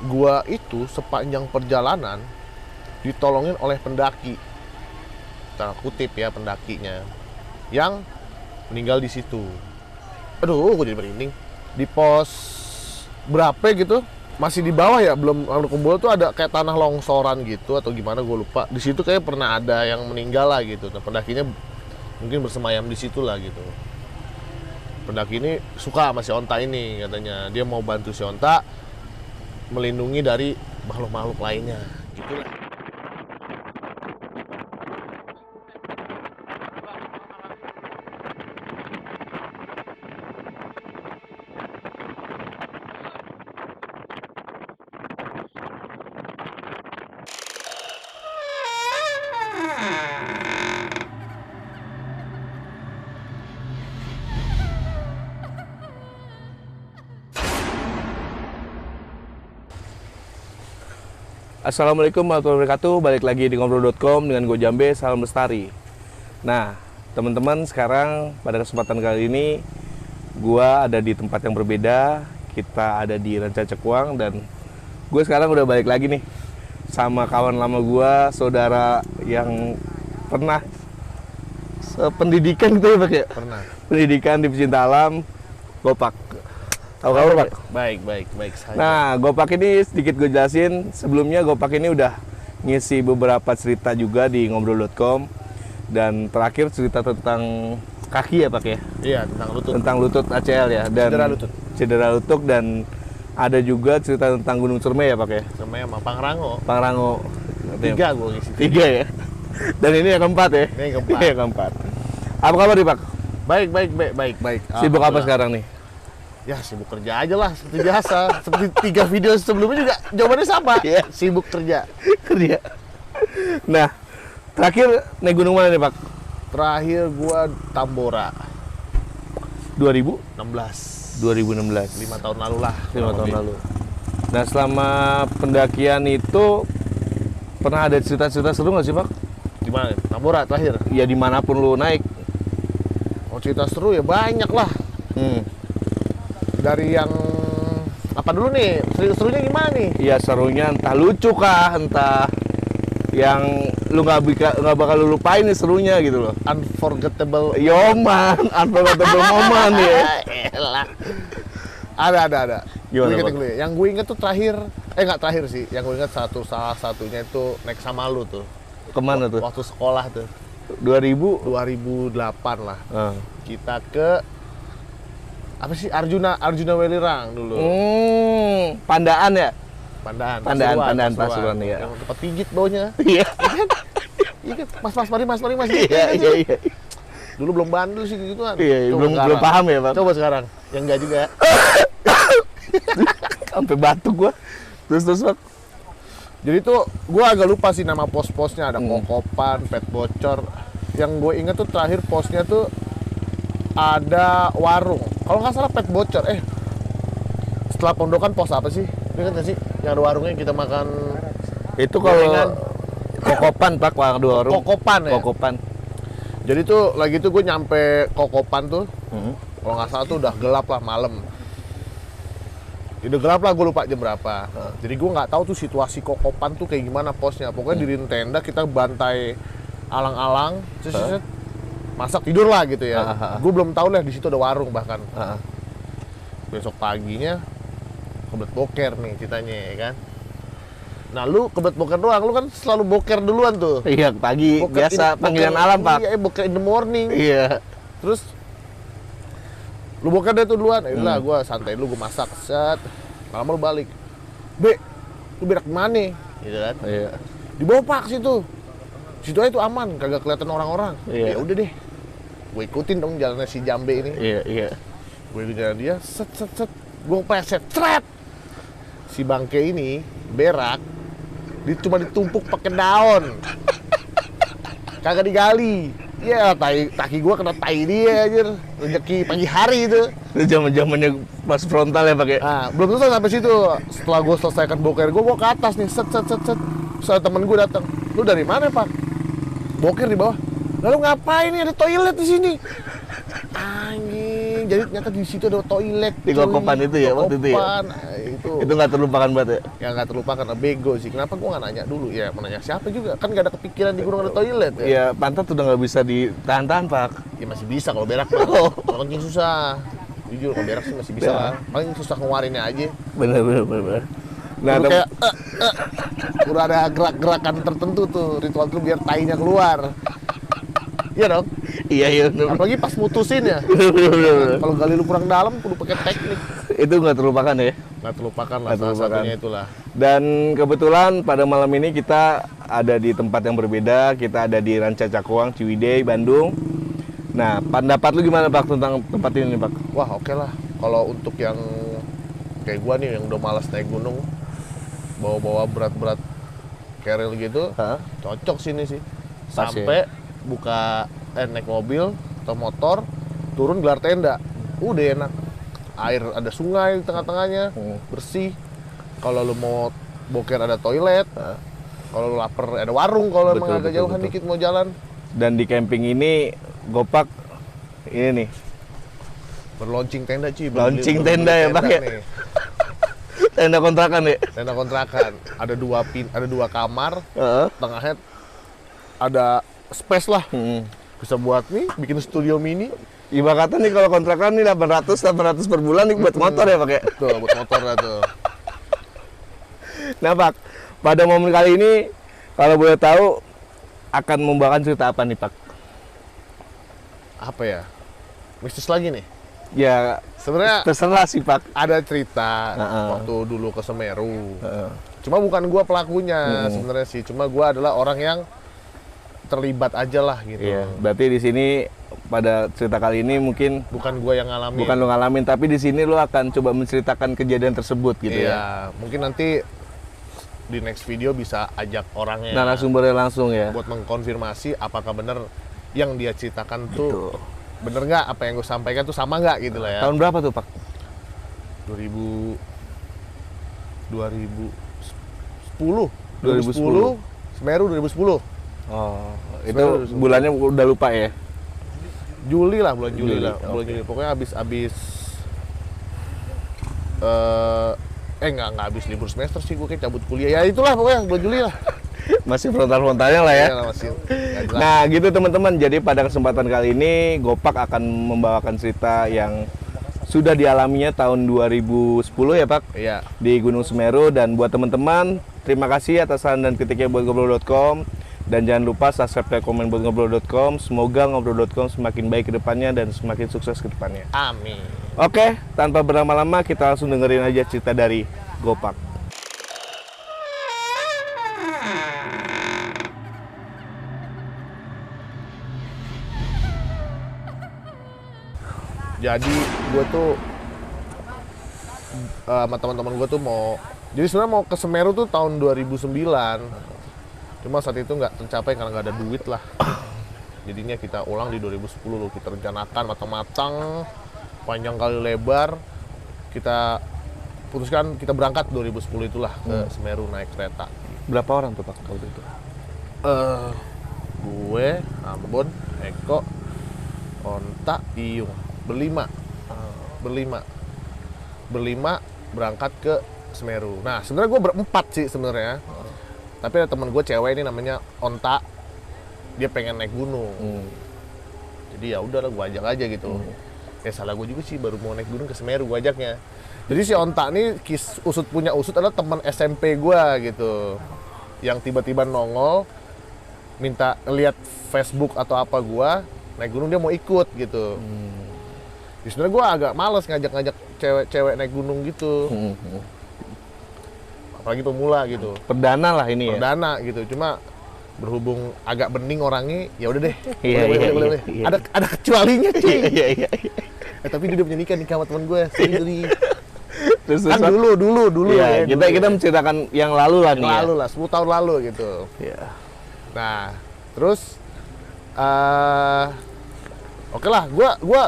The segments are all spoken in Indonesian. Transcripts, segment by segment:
gua itu sepanjang perjalanan ditolongin oleh pendaki, tanda kutip ya, pendakinya yang meninggal di situ. Aduh, gue jadi merinding. Di pos berapa gitu, masih di bawah ya, belum kumpul tuh ada kayak tanah longsoran gitu atau gimana gue lupa. Di situ kayak pernah ada yang meninggal lah gitu. Nah, pendakinya mungkin bersemayam di situ lah gitu. Pendaki ini suka sama si onta ini katanya. Dia mau bantu si onta melindungi dari makhluk-makhluk lainnya. Gitulah. Assalamualaikum warahmatullahi wabarakatuh. Balik lagi di ngobrol.com dengan gue Jambe, salam lestari. Nah, teman-teman, sekarang pada kesempatan kali ini gue ada di tempat yang berbeda. Kita ada di Ranca Cekuang dan gue sekarang udah balik lagi nih sama kawan lama gue, saudara yang pernah pendidikan gitu ya, Pak ya? Pernah. Pendidikan di pecinta alam, Gopak. Tahu kabar, Pak? Baik saja. Nah, Gopak ini sedikit gue jelasin. Sebelumnya Gopak ini udah ngisi beberapa cerita juga di ngobrol.com. Dan terakhir cerita tentang kaki ya, Pak ya? Iya, tentang lutut. Tentang lutut ACL ya. Dan cedera lutut dan ada juga cerita tentang Gunung Ciremai ya, Pak ya? Ciremai sama Pangrango. Pangrango. 3 gue ngisi. 3 ya. Dan ini yang keempat ya? Ini yang keempat. Ini yang keempat. Apa kabar nih, Pak? Baik. Sibuk apa sekarang nih? Ya, sibuk kerja aja lah, seperti biasa. Seperti 3 video sebelumnya juga jawabannya sama. Iya. Sibuk kerja. Kerja. Nah, terakhir naik gunung mana nih, Pak? Terakhir gua Tambora 2016. 2016. 5 tahun lalu lah. 5 tahun lalu. Nah, selama pendakian itu pernah ada cerita-cerita seru nggak sih, Pak? Di mana? Tambora terakhir. Ya dimanapun lu naik. Oh, cerita seru ya banyak lah. Dari yang apa dulu nih? Serunya gimana nih? Ya serunya entah lucu kah, entah yang lu nggak bakal lu lupain nih serunya gitu loh. Unforgettable. Yoman, unforgettable moment ya. Elah. Ada. Gimana, Gue Pak? dulu ya. Yang gue inget tuh terakhir, nggak terakhir sih. Yang gue inget salah satunya itu naik sama lu tuh. Kemana tuh? Waktu sekolah tuh. 2000? 2008 lah. Kita ke apa sih, Arjuna Welirang dulu. Pandaan ya? Pandaan Pasuruan ya. Yang tempat pijit baunya. Iya. Iya kan? Mas mari. Iya. Dulu belum bandel sih gitu kan. Iya, belum paham ya, Pak. Coba sekarang. Yang enggak juga. Sampai batuk gua. Terus, Pak. Jadi tuh gua agak lupa sih nama pos-posnya, ada Kokopan, Pet Bocor. Yang gue inget tuh terakhir posnya tuh ada warung. Kalau nggak salah Pet Bocor. Setelah pondokan pos apa sih? Ingat nggak sih? Yang ada warungnya kita makan. Itu kalau Kokopan, Pak, warung. Kokopan ya? Kokopan. Jadi tuh lagi tuh gue nyampe Kokopan tuh. Kalau nggak salah tuh udah gelap lah, malam. Udah gelap lah, gue lupa jam berapa. Jadi gue nggak tahu tuh situasi Kokopan tuh kayak gimana posnya. Pokoknya di tenda kita bantai alang-alang, masak tidur lah gitu ya. Gue belum tahu lah di situ ada warung bahkan. Besok paginya kebelet boker nih ceritanya ya kan. Nah, lu kebelet boker doang, lu kan selalu boker duluan tuh. Iya, pagi Boker biasa panggilan alam, Pak. Iya, boker in the morning. Iya. Terus lu boker deh tuh duluan. Yaudah, gue santai dulu, gue masak, set. Lama lu balik. Be, lu berak kemana? Gitu kan. Iya. Di bawah, Pak, situ. Situ aja tuh aman, kagak kelihatan orang-orang. Iya. Ya udah deh. Gue ikutin dong jalannya si Jambe ini. Iya. Gue ikutin jalan dia, set. Gue peset, tret. Si bangke ini berak, cuma ditumpuk pakai daun. Kagak digali. Ya, kaki gue kena tai dia anjir. Rezeki pagi hari itu. Itu zaman-zamannya pas frontal ya, Pak ya. Nah, belum selesai sampai situ. Setelah gue selesaikan boker gue ke atas nih, set. Soalnya temen gue datang. Lu dari mana, Pak? Boker di bawah. Lalu ngapain nih, ada toilet di sini? Anjing, jadi ternyata di situ ada toilet. Di Kokopan itu ya, waktu itu ya? tuh. Itu nggak terlupakan banget ya? Ya nggak terlupakan, bego sih. Kenapa gua nggak nanya dulu? Ya menanya siapa juga, kan nggak ada kepikiran di gunung ada toilet ya. Iya, pantat udah nggak bisa ditahan-tahan, Pak. Ya masih bisa kalau berak mah. Kalau kencing susah. Jujur kalau berak sih masih bisa lah. Paling susah ngeluarinnya aja. Bener. Nah, Udah kayak udah ada gerak-gerakan tertentu tuh ritual tuh biar tainya keluar. Iya dong. iya. Apalagi pas mutusin ya. Bener. Kalau gali lu kurang dalam kudu pakai teknik. Itu nggak terlupakan ya? Nggak terlupakan lah, Nggak salah terlupakan. satunya itulah. Dan kebetulan pada malam ini kita ada di tempat yang berbeda. Kita ada di Ranca Cakuang, Ciwidey, Bandung. Nah, pendapat lu gimana, Pak, tentang tempat ini, Pak? Wah oke lah. Kalau untuk yang kayak gua nih yang udah malas naik gunung, bawa-bawa berat-berat keril gitu, Hah? cocok sini sih. Pas Sampai buka naik mobil atau motor, turun gelar tenda. Udah enak. Air ada sungai di tengah-tengahnya, bersih. Kalau lu mau boker ada toilet. Kalau lu lapar ada warung kalau emang agak jauhan dikit mau jalan. Dan di camping ini Gopak ini nih, Berlaunching tenda cuy. launching tenda ya, Pak ya? nih. Tenda kontrakan ya? Tenda kontrakan. Ada dua kamar, Heeh. tengahnya ada space lah. Hmm. Bisa buat nih bikin studio mini. Ibaratnya nih kalau kontrakan nih 800 per bulan nih buat motor ya, Pak ya? Tuh buat motor lah tuh. Nah, Pak, pada momen kali ini kalau boleh tahu akan membawakan cerita apa nih, Pak? Apa ya? Mistis lagi nih. Ya, Sebenarnya terserah sih, Pak. ada cerita waktu dulu ke Semeru. Cuma bukan gua pelakunya sebenarnya sih. Cuma gua adalah orang yang terlibat aja lah gitu. Iya, berarti di sini pada cerita kali ini mungkin Bukan gua yang ngalamin. bukan lo ngalamin, tapi di sini lo akan coba menceritakan kejadian tersebut gitu ya. Iya, mungkin nanti di next video bisa ajak orangnya Narasumbernya langsung ya. buat mengkonfirmasi apakah benar yang dia ceritakan tuh Betul. bener nggak, apa yang gue sampaikan tuh sama nggak gitu lah ya. Tahun berapa tuh, Pak? 2010 2010. Semeru 2010 Oh, itu Sebenarnya bulannya udah lupa ya. Juli lah, bulan Juli Juli, lah, bulan oke. Juli. Pokoknya habis nggak habis libur semester sih, gue kayak cabut kuliah ya, itulah pokoknya bulan Juli lah. Masih frontal-frontalnya lah ya. Iya, masih nggak jelas. Nah, gitu teman-teman. Jadi pada kesempatan kali ini Gopak akan membawakan cerita yang sudah dialaminya tahun 2010 ya, Pak, Iya. di Gunung Semeru. Dan buat teman-teman, terima kasih atas saran dan kritiknya buat ngobrol.com. Dan jangan lupa subscribe dan komen buat ngobrol.com. Semoga ngobrol.com semakin baik ke depannya dan semakin sukses ke depannya. Amin. Oke, tanpa berlama-lama kita langsung dengerin aja cerita dari Gopak. Jadi gue tuh sama teman-teman gue tuh mau, jadi sebenarnya mau ke Semeru tuh tahun 2009. Cuma saat itu nggak tercapai karena nggak ada duit lah. Jadinya kita ulang di 2010 loh. Kita rencanakan matang-matang, panjang kali lebar. Kita putuskan kita berangkat 2010 itulah ke Semeru naik kereta. Berapa orang tuh, Pak, waktu itu? Gue, Ambon, Eko, Onta, Iyung, berlima berangkat ke Semeru. Nah sebenarnya gue berempat sih sebenarnya, tapi ada temen gue cewek ini namanya Onta, dia pengen naik gunung. Jadi ya udahlah gue ajak aja gitu. Salah gue juga sih, baru mau naik gunung ke Semeru gue ajaknya. Jadi si Onta nih punya usut adalah teman SMP gue gitu, yang tiba-tiba nongol minta lihat Facebook atau apa gue naik gunung, dia mau ikut gitu. Sebenarnya gue agak males ngajak-ngajak cewek-cewek naik gunung gitu, apalagi pemula gitu, Perdana lah ini ya. perdana gitu. Cuma berhubung agak bening orangnya, ya udah deh. Iya, boleh. iya. Ada kecualinya cuy. Iya. Tapi dia udah punya nikah sama teman gue sendiri. Terus Kan dulu ya, ya. kita menceritakan yang lalu lah nih. lalu lah, 10 tahun lalu gitu. Ya. Nah, terus oke lah, gue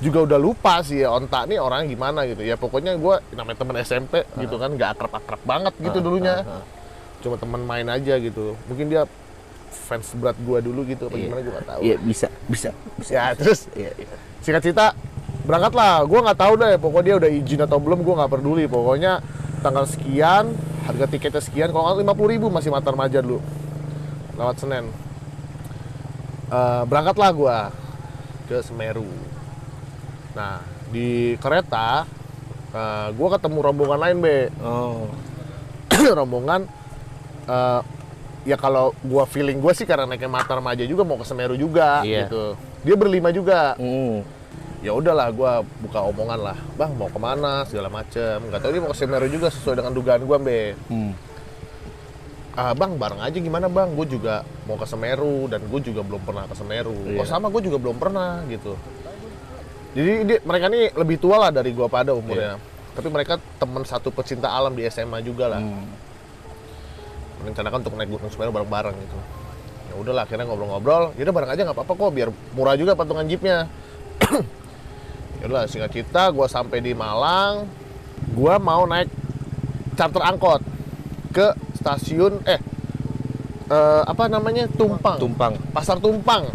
juga udah lupa sih ya Onta nih orangnya gimana gitu. Ya pokoknya gue namanya temen SMP gitu kan, nggak akrab-akrab banget gitu dulunya. Cuma temen main aja gitu. Mungkin dia fans berat gue dulu gitu, apa gimana gue nggak tahu. Iya, bisa. Ya terus Iya. singkat cerita berangkatlah. Gue nggak tahu deh, pokoknya dia udah izin atau belum, gue nggak peduli. Pokoknya tanggal sekian, harga tiketnya sekian, kalau nggak 50.000 masih Matar Maja dulu, lewat Senen. Berangkatlah gue ke Semeru. Nah di kereta, gue ketemu rombongan lain be. Rombongan, ya kalau gue feeling gue sih karena naiknya Matar Maja juga mau ke Semeru juga, gitu. Dia berlima juga. Ya udahlah, gue buka omongan lah, bang mau kemana segala macem. Nggak tahu dia mau ke Semeru juga sesuai dengan dugaan gue be. Bang bareng aja gimana bang, gue juga mau ke Semeru dan gue juga belum pernah ke Semeru. Oh sama, gue juga belum pernah gitu. Jadi mereka ini lebih tua lah dari gue pada umurnya. Tapi mereka teman satu pecinta alam di SMA juga lah. Merencanakan untuk naik Gunung Semeru bareng-bareng gitu. Ya udahlah, akhirnya ngobrol-ngobrol. Ya udah bareng aja nggak apa-apa kok, biar murah juga patungan jeepnya. Ya udah, singkat cerita, gue sampai di Malang. Gue mau naik charter angkot ke stasiun apa namanya, Tumpang. Pasar Tumpang.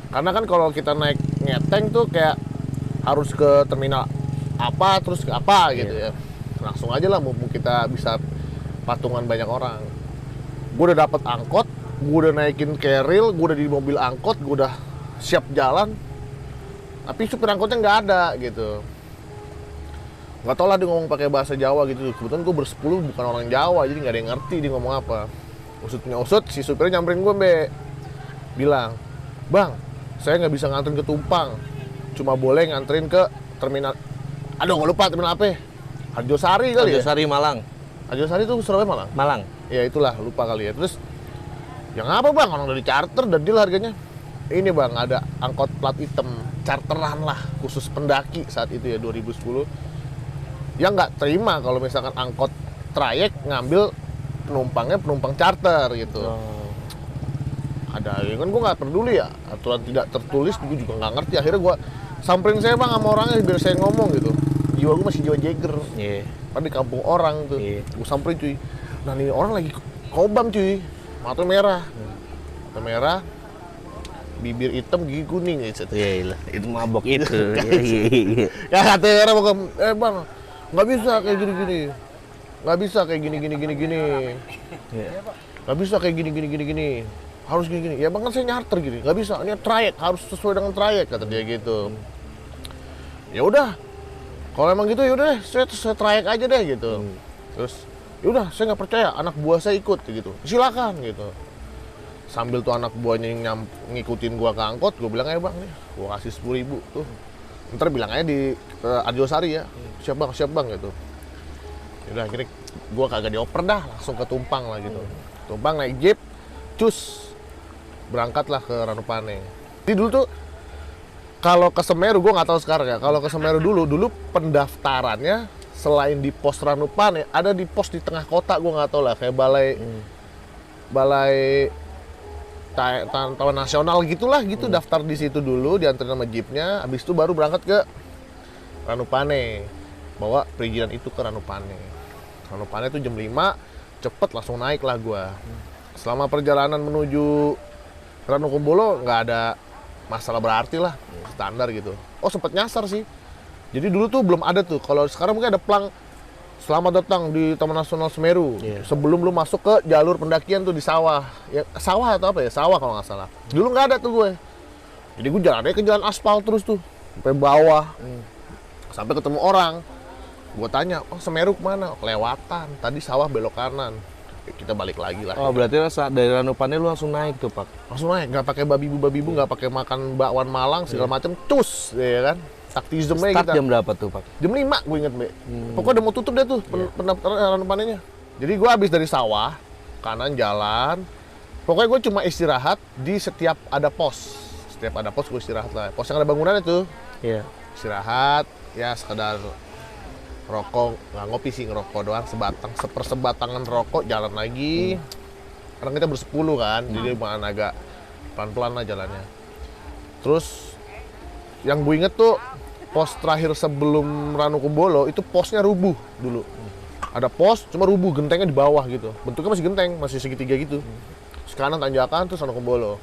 Karena kan kalau kita naik ngeteng tuh kayak harus ke terminal apa terus ke apa gitu ya. Langsung aja lah, mumpung kita bisa patungan banyak orang. Gue udah dapet angkot, gue udah naikin keril, gue udah di mobil angkot, gue udah siap jalan. Tapi supir angkotnya nggak ada gitu. Nggak tau lah dia ngomong pakai bahasa Jawa gitu. Kebetulan gue bersepuluh bukan orang Jawa, jadi nggak ada yang ngerti dia ngomong apa. Usutnya usut, si supirnya nyamperin gue be. Bilang, bang, saya nggak bisa nganterin ke Tumpang. Cuma boleh nganterin ke terminal. Aduh, nggak lupa terminal apa? Harjosari kali ya? Harjosari Malang. Harjosari itu Surabaya Malang? Malang. Ya itulah, lupa kali ya. Terus, yang apa bang? Orang dari charter dan deal harganya. Ini bang, ada angkot plat hitam, charteran lah, khusus pendaki saat itu ya, 2010. Yang nggak terima kalau misalkan angkot trayek ngambil penumpangnya penumpang charter gitu. Ada, ya kan gue nggak peduli ya, aturan tidak tertulis, gue juga nggak ngerti. Akhirnya gue samperin saya bang sama orangnya biar saya ngomong gitu. Jiwa gue masih jiwa Jagger. Padahal di kampung orang tuh. Gue samperin cuy. Nah ini orang lagi kobam cuy, mata merah. Mata merah, bibir hitam, gigi kuning gitu. Itu mabok itu. Ya katanya orang bang, nggak bisa kayak gini-gini. Nggak bisa kayak gini. Nggak bisa kayak gini. Harus gini. Ya bang kan saya nyarter gini. Nggak bisa, ini trayek, harus sesuai dengan trayek kata dia gitu. Ya udah, kalau emang gitu ya udah saya trayek aja deh gitu. Terus ya udah, saya nggak percaya, anak buah saya ikut gitu. Silakan gitu. Sambil tuh anak buahnya yang ngikutin gua ke angkot, gua bilang aja bang nih, gua kasih 10.000 tuh. Ntar bilang aja di Arjosari ya, siap bang gitu. Yaudah akhirnya gua kagak dioper dah, langsung ke Tumpang lah gitu. Tumpang naik jeep, cus, berangkatlah ke Ranupane. Jadi dulu tuh kalau ke Semeru, gua nggak tahu sekarang ya. Kalau ke Semeru dulu pendaftarannya selain di pos Ranupane, ada di pos di tengah kota, gua nggak tahu lah, kayak balai Taman Nasional gitulah gitu. Daftar di situ dulu, diantarin sama jeepnya, habis itu baru berangkat ke Ranupane, bawa perizinan itu ke Ranupane. Ranupane itu jam 5, cepet langsung naik lah gua. Selama perjalanan menuju Ranukumbolo nggak ada masalah berarti lah, standar gitu. Oh sempet nyasar sih, jadi dulu tuh belum ada tuh. Kalau sekarang mungkin ada plang selamat datang di Taman Nasional Semeru. Sebelum lu masuk ke jalur pendakian tuh di sawah. Ya, sawah atau apa ya? Sawah kalau nggak salah. Dulu nggak ada tuh gue. Jadi gue jalannya ke jalan aspal terus tuh. Sampai bawah. Sampai ketemu orang. Gue tanya, oh Semeru kemana? Kelewatan. Tadi sawah belok kanan. Ya, kita balik lagi lah. Oh berarti dari Ranupane lu langsung naik tuh Pak? Langsung naik. Nggak pakai babi-bu, nggak pakai makan bakwan Malang segala macem. Cus, ya kan? Taktismenya Start kita. jam berapa tuh Pak? Jam 5 gue inget Mbak. Pokoknya udah mau tutup deh tuh pendaftaran Ranupanenya. Jadi gue habis dari sawah, kanan jalan. Pokoknya gue cuma istirahat di setiap ada pos. Setiap ada pos gue istirahat lah. Pos yang ada bangunan itu. Istirahat, ya sekedar rokok, nggak ngopi sih, ngerokok doang, sepersebatangan rokok, jalan lagi. Karena kita bersepuluh kan, jadi lumayan agak pelan-pelan lah jalannya. Terus yang gue inget tuh pos terakhir sebelum Ranukumbolo itu posnya rubuh dulu. Ada pos cuma rubuh, gentengnya di bawah gitu. Bentuknya masih genteng, masih segitiga gitu. Terus kanan tanjakan terus Ranukumbolo.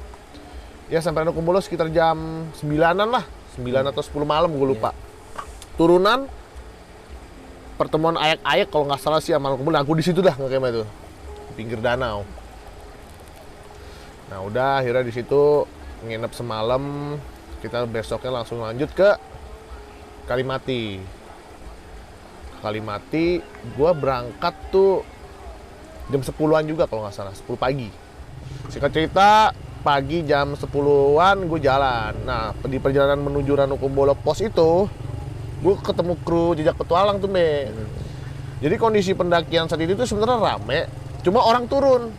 Ya sampai Ranukumbolo sekitar jam 9-an lah. 9 atau 10 malam gue lupa. Turunan pertemuan ayak-ayak kalau nggak salah sih sama kemudian aku di situ dah ngecampnya itu di pinggir danau. Nah udah akhirnya di situ nginep semalam, kita besoknya langsung lanjut ke Kalimati. Kalimati gue berangkat tuh jam 10-an juga kalau nggak salah, 10 pagi. Singkat cerita pagi jam 10-an gue jalan. Nah di perjalanan menuju Ranukumbolo Pos itu gue ketemu kru jejak petualang tuh Be. Jadi kondisi pendakian saat itu tuh sebenarnya rame, cuma orang turun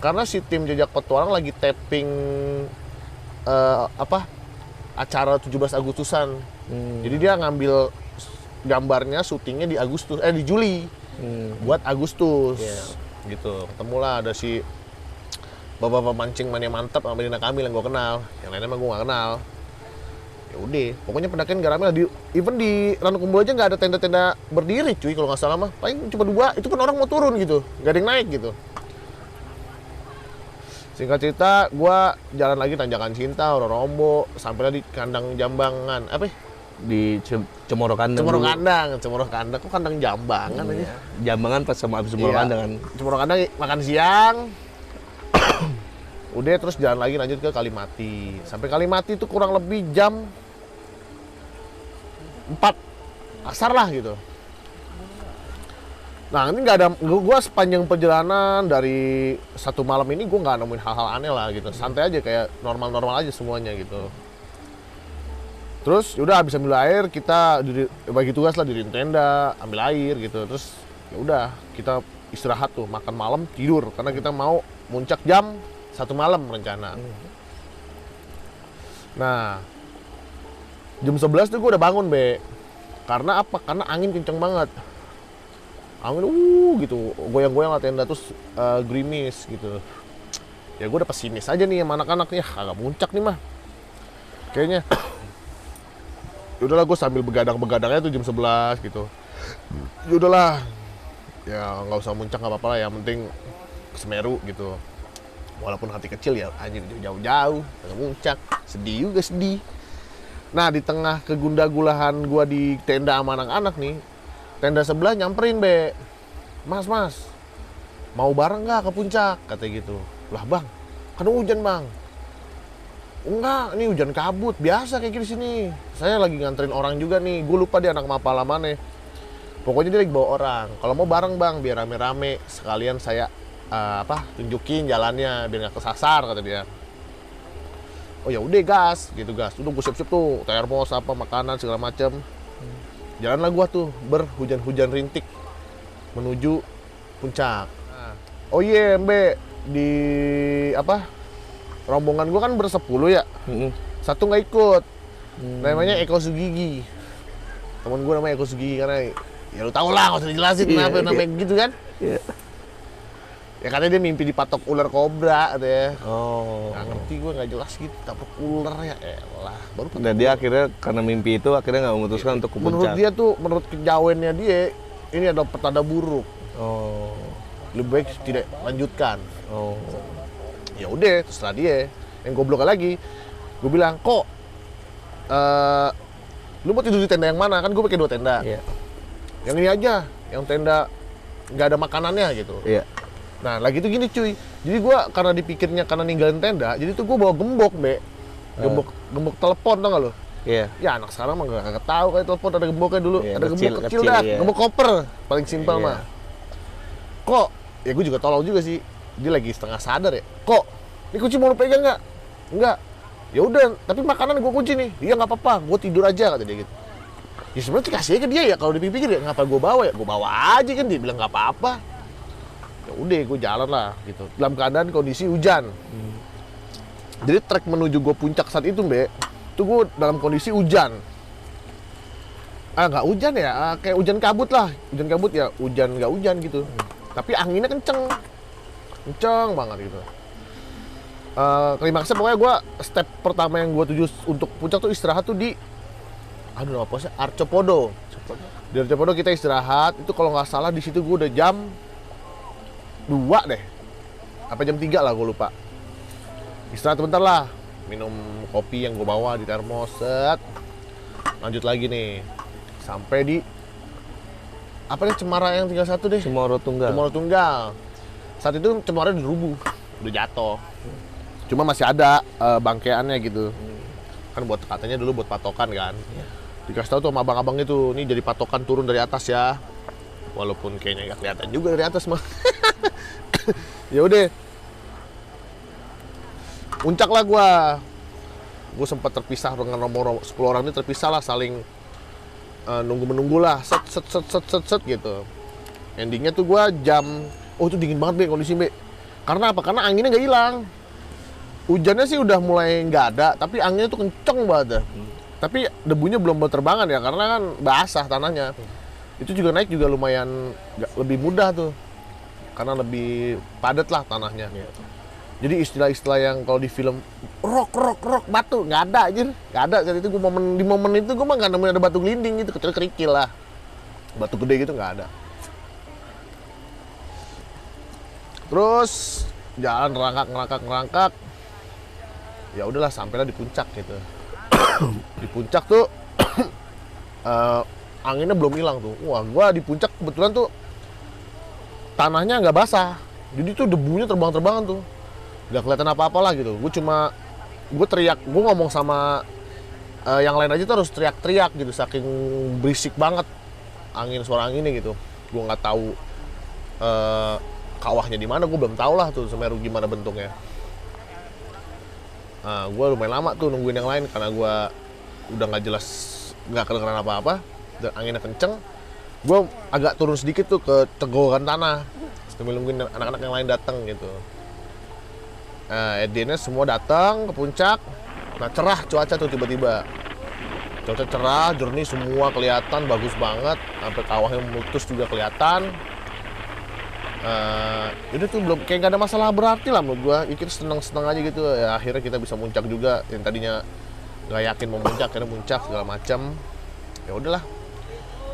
karena si tim jejak petualang lagi tapping acara 17 Agustusan. Jadi dia ngambil gambarnya, syutingnya di Juli buat Agustus. Gitu. Ketemulah ada si bapak-bapak mancing mania mantap sama Dina Kamil yang gue kenal, yang lainnya mah gue gak kenal. Ya udah, pokoknya pendakian gak rame lah. Even di Ranukumbolo aja nggak ada tenda-tenda berdiri cuy kalau nggak salah mah. Paling cuma 2, itu pun orang mau turun gitu, nggak ada yang naik gitu. Singkat cerita, gue jalan lagi Tanjakan Cinta, Rorombo, sampailah di kandang Jambangan, apa ya? Di Cemoro Kandang. Cemoro Kandang, kok kandang Jambangan aja? Jambangan pas sama abis Cemoro Kandang kan. Cemoro Kandang makan siang. Udah terus jalan lagi lanjut ke Kalimati. Sampai Kalimati itu kurang lebih jam 4 asar lah gitu. Nah ini nggak ada, gue sepanjang perjalanan dari satu malam ini gue nggak nemuin hal-hal aneh lah gitu. Santai aja kayak normal-normal aja semuanya gitu. Terus yaudah habis ambil air kita bagi tugas lah diriin tenda, ambil air gitu. Terus yaudah kita istirahat tuh, makan malam, tidur karena kita mau muncak jam 1 malam rencana. Nah jam 11 tuh gue udah bangun Be. Karena apa? Karena angin kenceng banget. Angin gitu, goyang-goyang lah tenda terus gerimis gitu. Ya gue udah pesimis aja nih sama anak-anak nih, agak muncak nih mah. Kayaknya. Yaudahlah gue sambil begadang-begadangnya tuh jam 11 gitu. Yaudahlah. Ya nggak usah muncak nggak apa-apa lah, yang penting ke Semeru gitu. Walaupun hati kecil ya anjir jauh-jauh, agak muncak, sedih juga sedih. Nah di tengah kegunda-gulahan gua di tenda sama anak-anak nih, tenda sebelah nyamperin Be, mas mau bareng nggak ke puncak katanya gitu. Lah bang, kan hujan bang. Enggak, ini hujan kabut biasa kayak gitu sini. Saya lagi nganterin orang juga nih, gue lupa dia anak mapala mana. Pokoknya dia lagi bawa orang. Kalau mau bareng bang, biar rame-rame. Sekalian saya tunjukin jalannya biar nggak kesasar kata dia. Oh ya udah gas, gitu gas. Udah gue siap-siap tuh, termos apa makanan segala macam. Jalanlah gua tuh berhujan-hujan rintik menuju puncak. Oh iya Mbe, di rombongan gua kan bersepuluh ya. Satu nggak ikut. Namanya Eko Sugigi. Temen gua namanya Eko Sugigi karena ya lu tau lah, nggak usah dijelasin kenapa namanya gitu kan. Ya katanya dia mimpi dipatok ular kobra katanya. Oh. Nggak ngerti gue, nggak jelas gitu, tapak ular ya elah. Baru Dan dia akhirnya karena mimpi itu akhirnya nggak memutuskan untuk ke puncak. Menurut dia tuh, menurut kejawennya dia, ini adalah pertanda buruk. Oh. Lebih baik tidak lanjutkan. Oh. Ya udah, terserah dia. Yang goblok lagi, gue bilang kok, lu mau tidur di tenda yang mana? Kan gue pakai 2 tenda. Iya. Yang ini aja, yang tenda nggak ada makanannya gitu. Iya. Nah lagi tuh gini cuy, jadi gue karena dipikirnya karena ninggalin tenda, jadi tuh gue bawa gembok Be, gembok telepon tau gak lo? Iya. Ya anak sekarang mah gak tahu kayak telepon ada gemboknya dulu, Iya, ada gembok kecil dah, iya. gembok koper paling simpel Iya. mah. Kok, ya gue juga tolong juga sih, dia lagi setengah sadar ya. Kok, ini kunci mau lu pegang nggak? Enggak. Ya udah, tapi makanan gue kunci nih. Iya nggak apa-apa, gue tidur aja kata dia gitu. Ya sebenarnya kasih ke dia ya, kalau dipikir ya ngapa gue bawa ya, gue bawa aja kan, dia bilang nggak apa-apa. Ya udah gue jalan lah gitu dalam keadaan kondisi hujan. Jadi trek menuju gue puncak saat itu Be, itu gue dalam kondisi hujan. Nggak hujan ya, kayak hujan kabut lah, hujan kabut ya, hujan nggak hujan gitu. Tapi anginnya kenceng banget gitu. Klimaksnya pokoknya gue step pertama yang gue tuju untuk puncak tuh istirahat tuh di apa sih, Arcopodo. Di Arcopodo kita istirahat itu kalau nggak salah di situ gue udah jam 2 deh, apa jam 3 lah gue lupa. Istirahat bentar lah, minum kopi yang gue bawa di termos, set. Lanjut lagi nih, sampai di apa nih, Cemara yang 31 deh. Cemoro Tunggal. Cemara Tunggal. Saat itu Cemara udah rubuh, udah jatuh. Cuma masih ada bangkeannya gitu. Kan buat katanya dulu buat patokan kan. Dikasih tahu tuh sama abang-abang itu, nih jadi patokan turun dari atas ya. Walaupun kayaknya nggak kelihatan juga dari atas mah. Ya udah. Puncak lah gue sempat terpisah dengan nomor 10 orang ini, terpisah lah, saling nunggu-menunggu lah, set gitu. Endingnya tuh gue itu dingin banget Be kondisi Be. Karena apa? Karena anginnya nggak hilang. Hujannya sih udah mulai nggak ada, tapi anginnya tuh kenceng banget. Tapi debunya belum berterbangan ya, karena kan basah tanahnya. Itu juga naik juga lumayan lebih mudah tuh, karena lebih padat lah tanahnya. Jadi istilah-istilah yang kalau di film rock batu nggak ada aja, nggak ada. Saat itu gue di momen itu gue mah nggak nemuin ada batu gelinding gitu, kecil kerikil lah, batu gede gitu nggak ada. Terus jalan ngerangkak, ya udahlah sampailah di puncak gitu. Di puncak tuh anginnya belum hilang tuh. Wah, gua di puncak kebetulan tuh tanahnya nggak basah, jadi tuh debunya terbang-terbangan tuh. Nggak kelihatan apa-apa lah gitu. Gue teriak, gue ngomong sama yang lain aja tuh harus teriak-teriak gitu, saking berisik banget suara anginnya gitu. Gue nggak tahu kawahnya di mana, gue belum tahu lah tuh Semeru gimana bentuknya. Nah, gue lumayan lama tuh nungguin yang lain karena gue udah nggak jelas, nggak kedengeran apa-apa dan anginnya kenceng. Gue agak turun sedikit tuh ke tegokan tanah sambil nungguin anak-anak yang lain datang gitu. Edinya semua datang ke puncak. Nah, cerah cuaca tuh tiba-tiba. Cuaca cerah, jernih, semua kelihatan bagus banget. Sampai kawahnya meletus juga kelihatan. Itu tuh belum kayak nggak ada masalah berarti lah menurut gua. Ikut seneng-seneng aja gitu. Ya, akhirnya kita bisa muncak juga. Yang tadinya nggak yakin mau muncak, akhirnya muncak segala macam. Ya udahlah.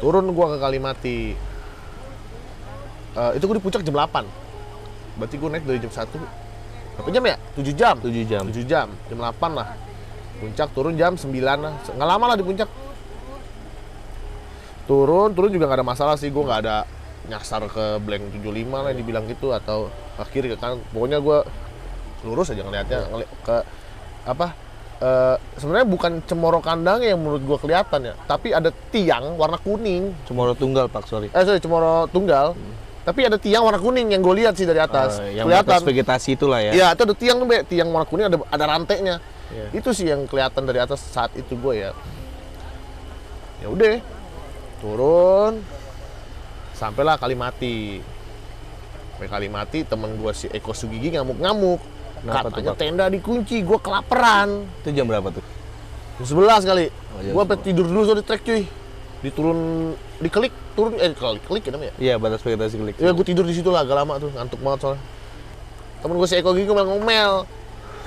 Turun gua ke Kalimati. Itu gua di puncak jam 8. Berarti gua naik dari jam 1. Berapa jam ya? 7 jam. 7 jam. 7 jam. Jam 8 lah. Puncak turun jam 9 lah. Nggak lama lah di puncak. Turun juga nggak ada masalah sih. Gua nggak ada nyasar ke blank 75 lah yang dibilang gitu, atau ke kiri ke kanan. Pokoknya gue lurus aja ngeliatnya ke apa, sebenarnya bukan Cemoro Kandang yang menurut gue kelihatan ya, tapi ada tiang warna kuning. Cemoro Tunggal Pak, sorry. Cemoro Tunggal. Tapi ada tiang warna kuning yang gue lihat sih dari atas. Yang kelihatan atas vegetasi itulah ya. Iya, itu ada tiang tuh, Be. Tiang warna kuning ada rantainya. Yeah. Itu sih yang kelihatan dari atas saat itu gue ya. Ya udah. Turun. Sampailah Kalimati. Sampai Kalimati, temen gue si Eko Sugigi ngamuk-ngamuk. Katanya tenda dikunci, gue kelaparan. Itu jam berapa tuh? Jam 11 kali. Jam Gue sampai tidur dulu soal di trek cuy. Diklik, turun, klik ya namanya? Iya, batas vegetasi klik. Ya gue tidur di situ lah, agak lama tuh, ngantuk banget soalnya. Temen gue si Eko Gigi ngomel.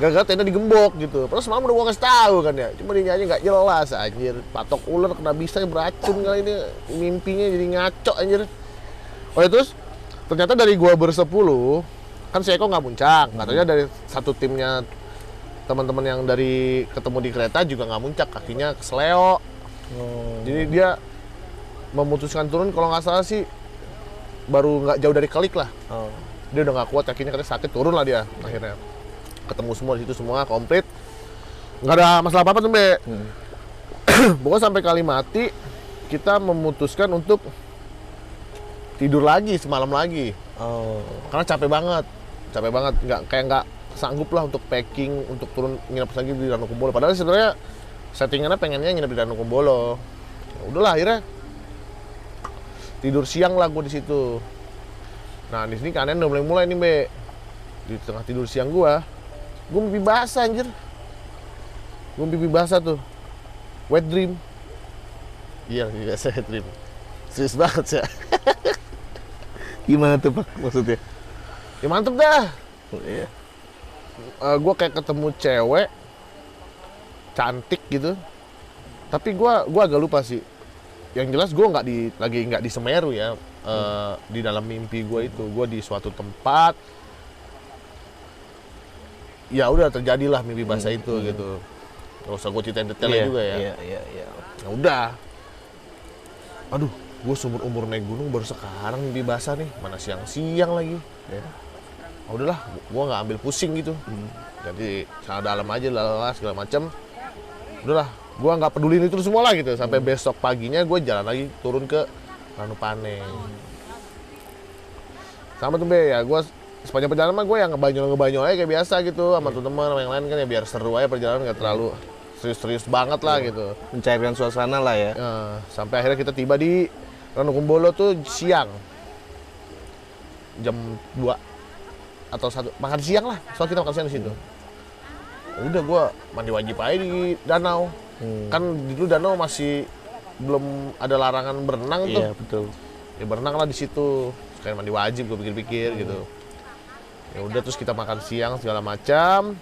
Gara-gara tenda digembok gitu. Padahal semalam udah gue kasih tahu kan ya. Cuma dia nyanyi nggak jelas anjir. Patok ular kena bisa beracun kali ini. Mimpinya jadi ngaco anjir. Oh ya, terus ternyata dari gua bersepuluh kan si Eko nggak muncak, katanya dari satu timnya teman-teman yang dari ketemu di kereta juga nggak muncak, kakinya kesleo. Jadi dia memutuskan turun, kalau nggak salah sih baru nggak jauh dari Kelik lah. Dia udah nggak kuat, kakinya katanya sakit, turun lah dia akhirnya. Ketemu semua di situ, semua komplit, nggak ada masalah apa-apa tuh Be. Pokoknya sampai Kalimati kita memutuskan untuk tidur lagi semalam lagi. Karena capek banget, nggak sanggup lah untuk packing, untuk turun nginep lagi di Danau Kumbolo. Padahal sebenarnya settingannya pengennya nginep di Danau Kumbolo. Ya udahlah, akhirnya tidur siang lah gue di situ. Nah, di sini keanehan udah mulai nih Be. Di tengah tidur siang gue mimpi basah anjir. Gue mimpi basah tuh, wet dream. Iya, biasa wet dream. Serius banget sih. Gimana tuh Pak maksudnya? Ya mantep dah. Iya. Gue kayak ketemu cewek cantik gitu. Tapi gue agak lupa sih. Yang jelas gue lagi nggak di Semeru ya. Di dalam mimpi gue itu, gue di suatu tempat ya udah terjadilah mimpi basah itu gitu. Gak usah gue ceritain detailnya juga ya. Iya. Nah udah, aduh, gue seumur umur naik gunung baru sekarang mimpi basah nih, mana siang-siang lagi. Ya. Nah, udahlah, gue nggak ambil pusing gitu. Jadi sana dalam aja lah segala macam. Udahlah, gue nggak pedulin itu semua lah gitu. Sampai besok paginya gue jalan lagi turun ke Ranupane. Sama tuh Be, ya gue sepanjang perjalanan mah gue yang ngebanyo aja kayak biasa gitu sama teman-teman sama yang lain kan ya biar seru aja perjalanan, nggak terlalu serius-serius banget lah gitu. Mencairkan suasana lah ya. Sampai akhirnya kita tiba di Ranukumbolo tuh siang, jam 2 atau 1 makan siang lah, soal kita makan siang di situ. Udah gue mandi wajib aja di danau. Kan dulu danau masih belum ada larangan berenang tuh. Iya betul. Ya berenang lah di situ. Kayak mandi wajib gue pikir-pikir gitu. Ya udah terus kita makan siang segala macam.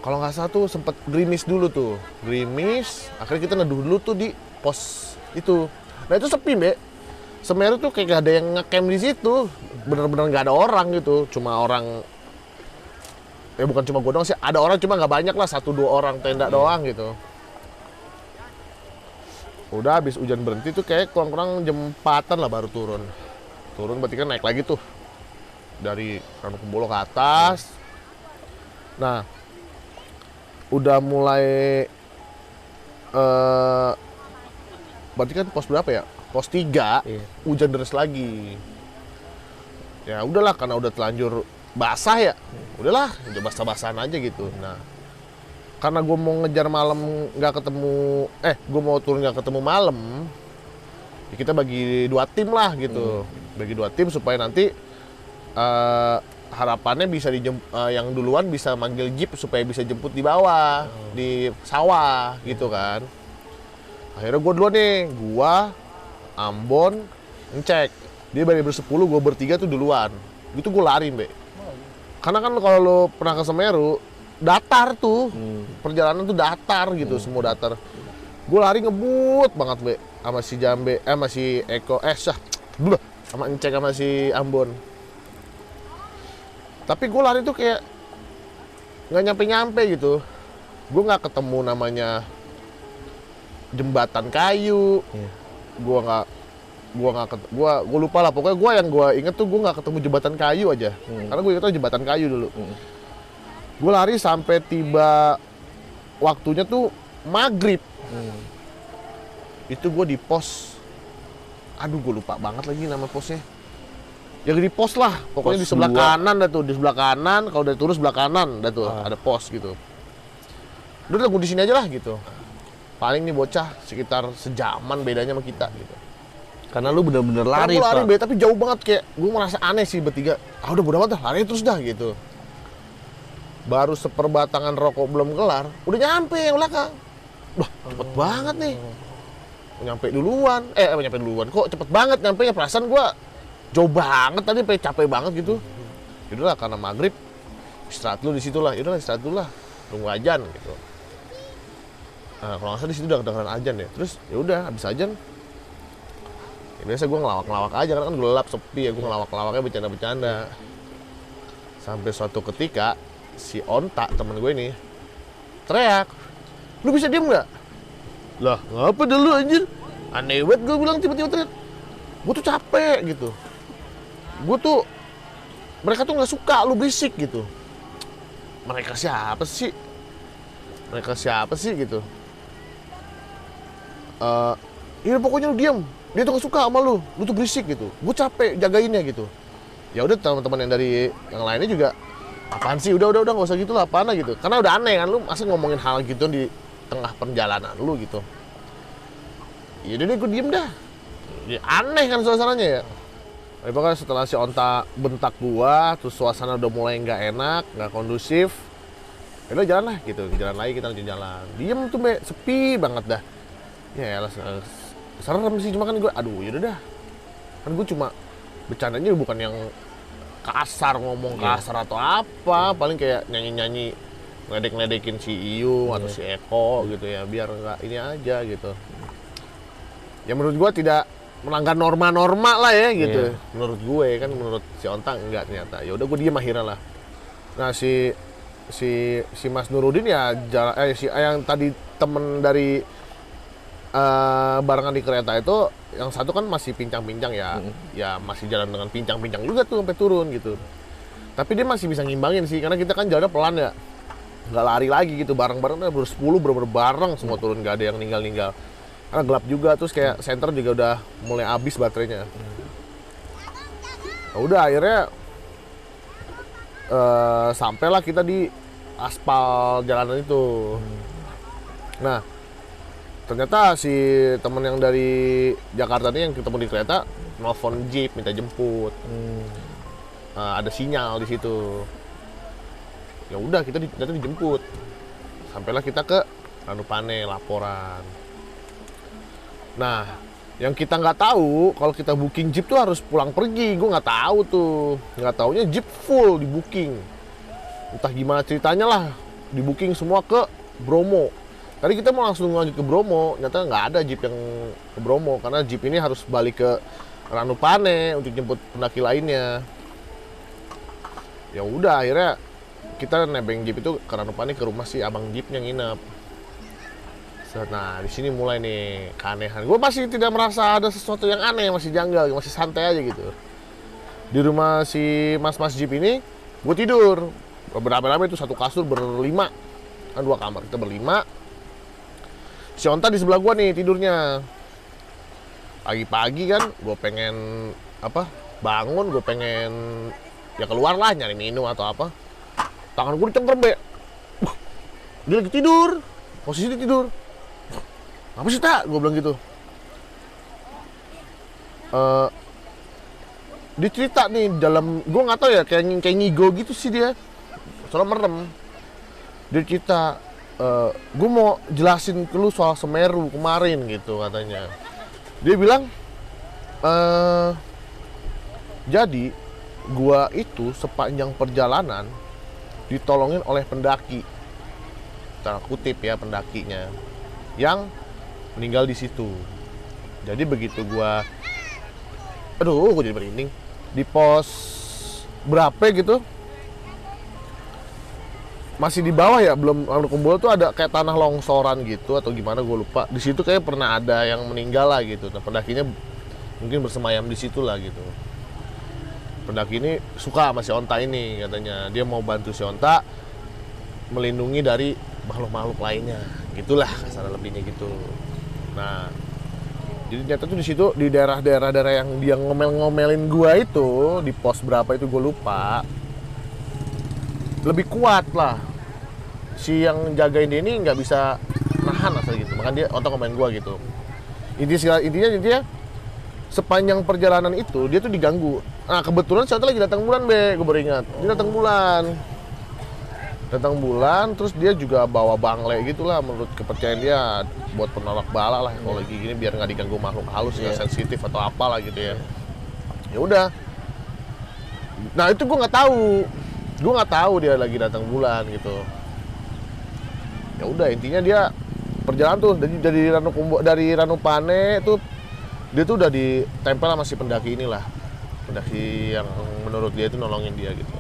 Kalau nggak salah tuh sempet gerimis dulu tuh. Gerimis, akhirnya kita neduh dulu tuh di pos itu. Nah itu sepi, Be. Semeru tuh kayak gak ada yang ngecamp di situ. Bener-bener nggak ada orang gitu. Cuma orang, ya bukan cuma gue doang sih, ada orang cuma nggak banyak lah, 1-2 orang tenda doang gitu. Udah habis hujan berhenti tuh kayak kurang-kurang jam 4-an lah baru turun. Turun berarti kan naik lagi tuh dari Ranukumbolo ke atas. Nah, udah mulai berarti kan pos berapa ya? Pos 3, hujan deras lagi. Ya udahlah karena udah telanjur basah ya. Udahlah, udah basah-basahan aja gitu. Nah, karena gue mau ngejar malam nggak ketemu, gue mau turun nggak ketemu malam, ya kita bagi 2 tim lah gitu. Bagi 2 tim supaya nanti harapannya bisa yang duluan bisa manggil jeep supaya bisa jemput di bawah, di sawah gitu kan. Akhirnya gue duluan nih, gue, Ambon, ngecek. Dia baru ber-10, gue ber-3 tuh duluan. Gitu gue lari, Be. Karena kan kalau lo pernah ke Semeru, datar tuh, perjalanan tuh datar gitu, semua datar. Gue lari ngebut banget, Be, sama si Jambe, sama si Eko, sama Encek sama si Ambon. Tapi gue lari tuh kayak nggak nyampe-nyampe gitu. Gue nggak ketemu namanya jembatan kayu. Gue lupa lah. Pokoknya gue inget tuh gue nggak ketemu jembatan kayu aja. Karena gue inget tuh jembatan kayu dulu. Gue lari sampai tiba waktunya tuh maghrib. Itu gue di pos. Aduh, gue lupa banget lagi nama posnya. Ya di pos lah, pokoknya pos di sebelah 2. Kanan dah tuh, di sebelah kanan. Kalau udah turun sebelah kanan dah tuh, ada pos gitu. Udah gue di sini aja lah gitu. Paling nih bocah sekitar sejaman bedanya sama kita gitu. Karena lu bener-bener lari, Pak. Lari, tapi jauh banget kayak gue merasa aneh sih bertiga. Udah bodo amat dah, lari terus dah gitu. Baru seperbatangan rokok belum kelar, udah nyampe yang belakang. Wah, cepet banget nih. Nyampe duluan. Kok cepet banget nyampe nya, perasaan gue jauh banget tadi, capek banget gitu. Yaudahlah karena maghrib istirahat dulu di situ lah. Yaudahlah istirahat dulu lah, tunggu ajan gitu. Nah, kalau nggak salah di situ udah kedengeran ajan ya. Terus ya udah habis ajan, ya biasa gue ngelawak-ngelawak aja karena kan gelap sepi ya, gue ngelawak-ngelawaknya bercanda-bercanda. Sampai suatu ketika si Onta temen gue ini teriak, lu bisa diem nggak? Lah ngapa dulu anjir? Aneh banget gue bilang tiba-tiba teriak. Gue tuh capek gitu. Mereka tuh nggak suka lu berisik gitu. Mereka siapa sih gitu. Iya pokoknya lu diam. Dia tuh gak suka sama lu tuh berisik gitu. Gue capek jagainnya gitu. Ya udah teman-teman yang dari yang lainnya juga, apaan sih, udah nggak usah gitu lah, apaan lah gitu. Karena udah aneh kan, lu masa ngomongin hal gitu di tengah perjalanan lu gitu. Ya udah deh gue diem dah. Ya, aneh kan suasananya ya. Pokoknya setelah si Onta bentak gua, terus suasana udah mulai nggak enak, nggak kondusif. Ya udah jalan lah gitu, jalan lagi, kita lanjut jalan. Diem tuh Be, sepi banget dah. Ya elah, serem sih, cuma kan gue, aduh yaudah dah. Kan gue cuma bercandanya bukan yang kasar, ngomong kasar atau apa. Paling kayak nyanyi-nyanyi, ngeledek-ngeledekin si Iyu atau si Eko gitu ya, biar nggak ini aja gitu. Ya menurut gue tidak melanggar norma-norma lah ya gitu. Menurut gue kan, menurut si Onta enggak ternyata. Ya udah gue diem akhirnya lah. Nah si si Mas Nurudin ya si yang tadi temen dari barengan di kereta itu, yang satu kan masih pincang-pincang ya, ya masih jalan dengan pincang-pincang juga tuh sampai turun gitu. Tapi dia masih bisa ngimbangin sih, karena kita kan jalannya pelan ya, nggak lari lagi gitu, bareng-bareng bersepuluh bener-bener bareng semua turun, nggak ada yang ninggal-ninggal. Karena gelap juga, terus kayak senter juga udah mulai habis baterainya. Nah, udah akhirnya sampailah kita di aspal jalanan itu. Nah, ternyata si temen yang dari Jakarta ini yang ketemu di kereta nelfon Jeep minta jemput. Ada sinyal di situ. Ya udah kita ternyata dijemput. Sampailah kita ke Ranupane laporan. Nah, yang kita nggak tahu kalau kita booking Jeep tuh harus pulang pergi. Gue nggak tahu tuh, nggak taunya Jeep full di booking. Entah gimana ceritanya lah, di booking semua ke Bromo. Tadi kita mau langsung lagi ke Bromo, ternyata nggak ada Jeep yang ke Bromo karena Jeep ini harus balik ke Ranupane untuk jemput pendaki lainnya. Ya udah akhirnya kita nebeng Jeep itu ke Ranupane, ke rumah si abang Jeepnya nginep. Nah di sini mulai nih keanehan. Gue masih tidak merasa ada sesuatu yang aneh, masih janggal, masih santai aja gitu. Di rumah si mas-mas Jeep ini, gue tidur. Berapa-berapa itu satu kasur berlima, kan 2 kamar, kita berlima. Si Onta di sebelah gue nih tidurnya. Pagi-pagi kan, gue pengen bangun, gue pengen ya keluar lah nyari minum atau apa. Tangan gue dicengkram be. Dia lagi tidur, posisi dia tidur. Apa sih tak? Gue bilang gitu. Dia cerita nih dalam, gue nggak tahu ya, kayak ngigo gitu sih dia. Soalnya merem. Dia cerita, gue mau jelasin ke lu soal Semeru kemarin gitu katanya. Dia bilang, jadi gua itu sepanjang perjalanan ditolongin oleh pendaki, tanda kutip ya pendakinya, yang meninggal di situ. Jadi begitu gua, gue jadi merinding, di pos berapa gitu, masih di bawah ya, belum kumpul tuh ada kayak tanah longsoran gitu atau gimana gue lupa. Di situ kayak pernah ada yang meninggal lah gitu. Nah, pendakinya mungkin bersemayam di situ lah gitu. Pendaki ini suka sama si Onta ini katanya. Dia mau bantu si Onta melindungi dari makhluk-makhluk lainnya. Gitulah kasar lebihnya gitu. Nah, jadi ternyata tuh di situ di daerah-daerah yang dia ngomel-ngomelin gua itu di pos berapa itu gue lupa. Lebih kuat lah, si yang jagain dia ini nggak bisa nahan asal gitu, makanya dia otak komen gua gitu. Intinya sepanjang perjalanan itu dia tuh diganggu. Nah kebetulan saat lagi datang bulan gue beringat dia datang bulan, terus dia juga bawa bangle gitulah, menurut kepercayaan dia buat penolak bala lah kalau lagi gini, biar nggak diganggu makhluk halus yang sensitif atau apalah gitu ya. Ya udah, nah itu gue nggak tahu dia lagi datang bulan gitu. Ya udah intinya dia perjalanan tuh dari Ranupane tuh dia tuh udah ditempel sama si pendaki inilah, pendaki yang menurut dia itu nolongin dia gitu.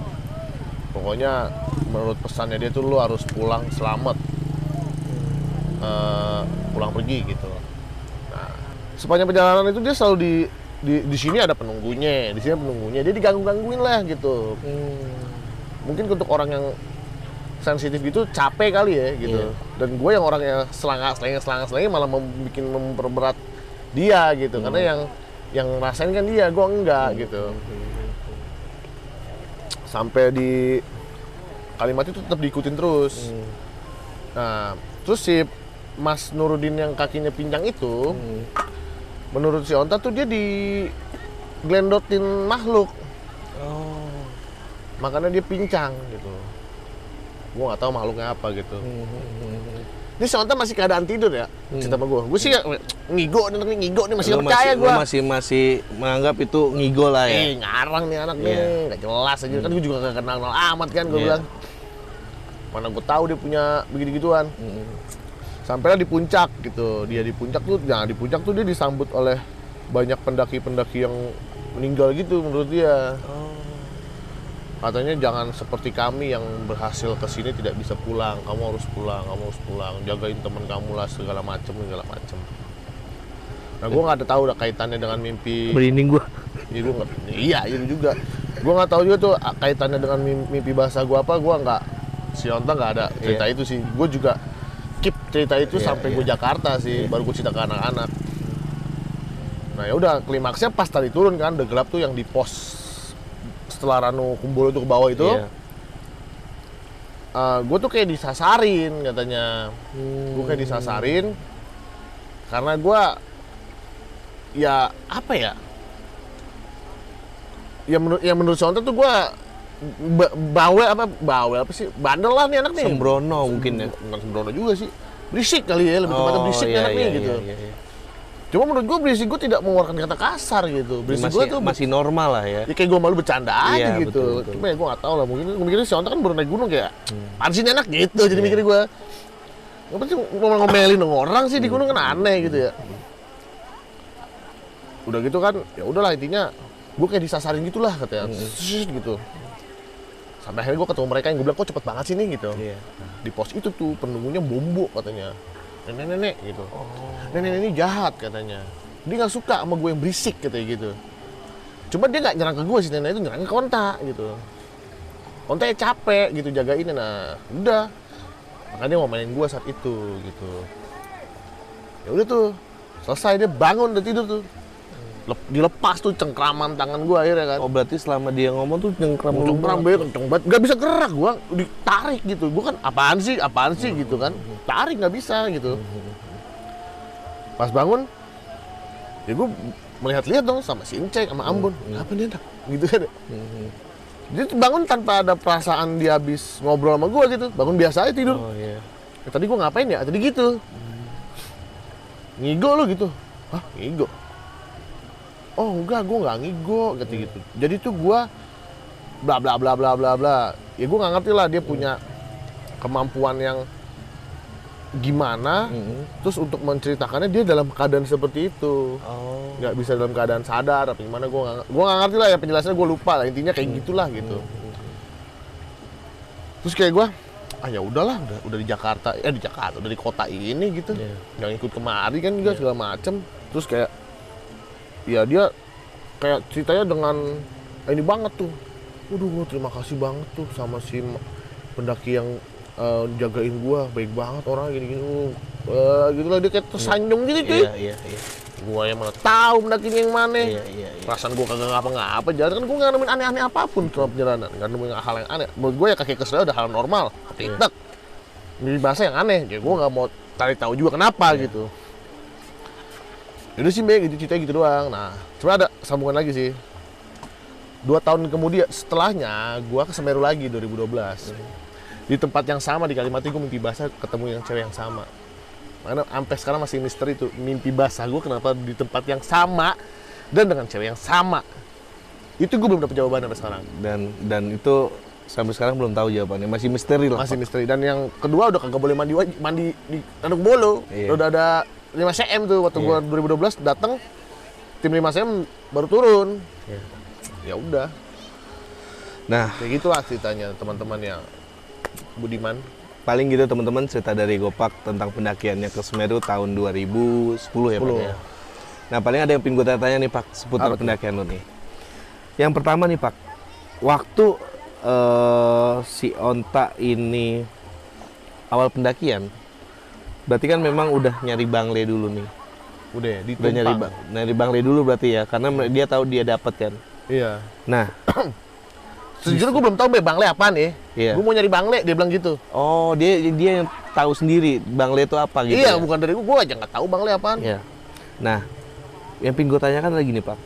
Pokoknya menurut pesannya dia tuh lu harus pulang selamat, pulang pergi gitu. Nah sepanjang perjalanan itu dia selalu di sini ada penunggunya, dia digangguin lah gitu. Mungkin untuk orang yang sensitif gitu capek kali ya gitu. Dan gue yang orangnya selangah malah memperberat dia gitu. Karena yang rasain kan dia, gue enggak gitu. Sampai di kalimat itu tetap diikutin terus. Nah, terus si Mas Nurudin yang kakinya pincang itu, menurut si Onta tuh dia diglendotin makhluk. Makanya dia pincang gitu. Gue nggak tahu makhluknya apa gitu. Ini si Onta masih keadaan tidur ya, cerita sama gue. Gue sih ngigo nih masih percaya gue. Masih menganggap itu ngigo lah ya. Ngarang nih anak nih, nggak jelas aja. Kan gue juga nggak kenal amat kan, gue bilang. Mana gue tahu dia punya begitu-gituan. Sampailah di puncak gitu. Dia di puncak tuh dia disambut oleh banyak pendaki-pendaki yang meninggal gitu menurut dia. Katanya jangan seperti kami yang berhasil ke sini tidak bisa pulang. Kamu harus pulang. Jagain teman kamu lah segala macem. Nah, gue nggak ada tahu udah kaitannya dengan mimpi. Merinding gua. Iya, itu juga. Gue nggak tahu juga tuh kaitannya dengan mimpi basah gue apa. Gue nggak, si Onta nggak ada cerita itu sih. Gue juga keep cerita itu sampai gue Jakarta sih, baru gue cerita ke anak-anak. Nah ya udah, klimaksnya pas tadi turun kan, udah gelap tuh yang di pos setelah Ranu Kumbolo itu ke bawah itu. Gue tuh kayak disasarin katanya. Gue kayak disasarin karena gue ya apa ya? Ya menurut Sonta tuh gue bawel apa sih? Bandel lah nih anak nih. Sembrono mungkin ya. Bukan sembrono juga sih. Berisik kali ya, lebih tepatnya berisik anak nih gitu. Iya. Cuma menurut gue berisik gue tidak mengeluarkan kata kasar gitu. Berisik gue tuh masih normal lah ya. Ya kayak gue malu bercanda aja gitu. Betul. Cuma ya gue gak tau lah, mungkin si Onta kan baru naik gunung kayak apaan sih ini anak gitu, jadi mikirnya gue apa sih ngomelin orang sih di gunung kan aneh gitu ya. Udah gitu kan, ya udahlah intinya gue kayak disasarin gitulah katanya, gitu. Sampai akhirnya gue ketemu mereka yang gue bilang kok cepet banget sih nih gitu. Di pos itu tuh penunggunya bombo katanya, nenek-nenek gitu. Nenek ini jahat katanya, dia nggak suka sama gue yang berisik katanya gitu. Cuma dia nggak nyerang ke gue sih, nenek itu nyerang ke Onta gitu. Onta ya capek gitu jagain, nah udah makanya dia mau mainin gue saat itu gitu. Ya udah tuh selesai, dia bangun udah tidur tuh, dilepas tuh cengkraman tangan gue akhirnya kan. Oh berarti selama dia ngomong tuh cengkram banget, kenceng banget, nggak bisa gerak gue, ditarik gitu. Gue kan apaan sih gitu kan, tarik nggak bisa gitu. Pas bangun, ya gue melihat-lihat dong sama si Incek, sama Ambon, apa nih anak, gitu kan. Dia bangun tanpa ada perasaan dia habis ngobrol sama gue gitu, bangun biasa aja tidur. Tadi gue ngapain ya, tadi gitu. Ngigo lo gitu, hah ngigo? Oh enggak, gue nggak ngigo, gitu. Jadi tuh gue bla bla bla bla bla bla. Ya gue nggak ngerti lah dia punya kemampuan yang gimana, terus untuk menceritakannya dia dalam keadaan seperti itu, nggak bisa dalam keadaan sadar apa gimana, gue nggak ngerti lah ya penjelasannya, gue lupa lah, intinya kayak gitulah gitu. Terus kayak gue, ya udahlah, udah di Jakarta, udah di kota ini gitu, nggak ngikut kemari kan juga segala macem. Terus kayak, ya dia kayak ceritanya dengan ini banget tuh, waduh terima kasih banget tuh sama si pendaki yang jagain gua, baik banget orang gini-gini, gitu lah, dia kayak tersanjung gitu cuy. Iya. Gua yang mana tahu pendakinya yang mana. Iya. Perasaan gua kagak ngapa-ngapa, jalan kan gua nggak nemuin aneh-aneh apapun selama perjalanan, nggak nemuin hal yang aneh. Menurut gua ya kaki kesel udah hal normal, ketindak. Ini bahasa yang aneh, jadi gua nggak mau cari tahu juga kenapa gitu. Yaudah sih Mbak, gitu ceritanya gitu doang. Nah, cuma ada sambungan lagi sih. 2 tahun kemudian setelahnya, gua ke Semeru lagi 2012. Di tempat yang sama di Kalimati, gue mimpi basah ketemu yang cewek yang sama. Makanya sampai sekarang masih misteri tuh, mimpi basah gue kenapa di tempat yang sama dan dengan cewek yang sama. Itu gue belum dapat jawaban sampai sekarang. Dan itu sampai sekarang belum tahu jawabannya, masih misteri lah. Masih misteri. Dan yang kedua udah kagak boleh mandi di Ranu Kumbolo. Udah ada 5 cm tuh waktu gue 2012 datang, tim 5 cm baru turun. Ya udah. Nah, kayak gitulah ceritanya teman-teman yang Budiman. Paling gitu teman-teman, cerita dari Gopak tentang pendakiannya ke Semeru tahun 2010 ya Pak ya. Nah paling ada yang pengen gue tanya nih Pak seputar pendakian lo nih. Yang pertama nih Pak, waktu si Onta ini awal pendakian, berarti kan memang udah nyari bangle dulu nih. Udah nyari bangle dulu berarti ya, karena dia tahu dia dapat kan. Iya. Nah, sejujurnya gue belum tahu bangle apaan ya. Iya. Gue mau nyari bangle, dia bilang gitu. Oh, dia yang tahu sendiri bangle itu apa gitu. Iya, ya? bukan dari gue aja nggak tahu bangle apaan. Iya. Nah, yang pengen gue tanyakan lagi nih Pak.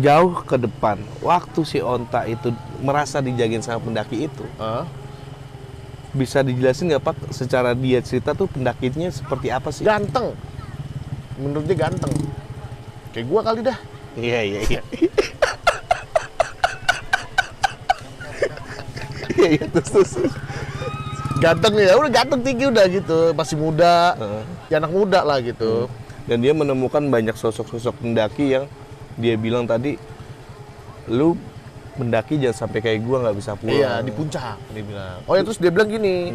Jauh ke depan, waktu si Onta itu merasa dijagain sama pendaki itu, bisa dijelasin nggak Pak, secara dia cerita tuh pendakinya seperti apa sih? Ganteng. Menurut dia ganteng. Kayak gue kali dah. Iya. Terus. Ganteng ya, udah ganteng tinggi udah gitu, masih muda, ya anak muda lah gitu. Dan dia menemukan banyak sosok-sosok pendaki yang dia bilang tadi, lu mendaki jangan sampai kayak gua nggak bisa pulang. Iya, di puncak dia bilang. Oh ya, terus dia bilang gini,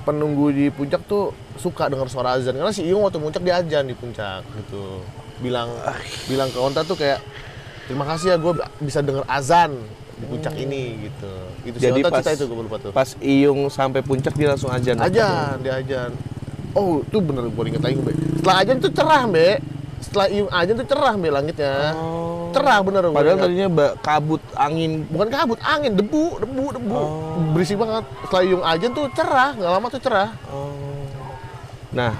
penunggu di puncak tuh suka dengar suara azan karena si Iyung waktu puncak dia azan di puncak gitu. Bilang ke Onta tuh kayak terima kasih ya gue bisa dengar azan di puncak ini gitu. Itu si Jadi Onta pas, cerita itu gue lupa tuh. pas Iyung sampai puncak dia langsung azan. Dia azan. Oh, itu bener gue inget lagi, Be. Setelah azan tuh cerah, Be. Setelah Iyung azan tuh cerah, Be, langitnya. Cerah bener. Padahal tadinya kabut angin. Bukan kabut, angin, debu. Berisik banget. Setelah Iyung azan tuh cerah, nggak lama tuh cerah. Nah,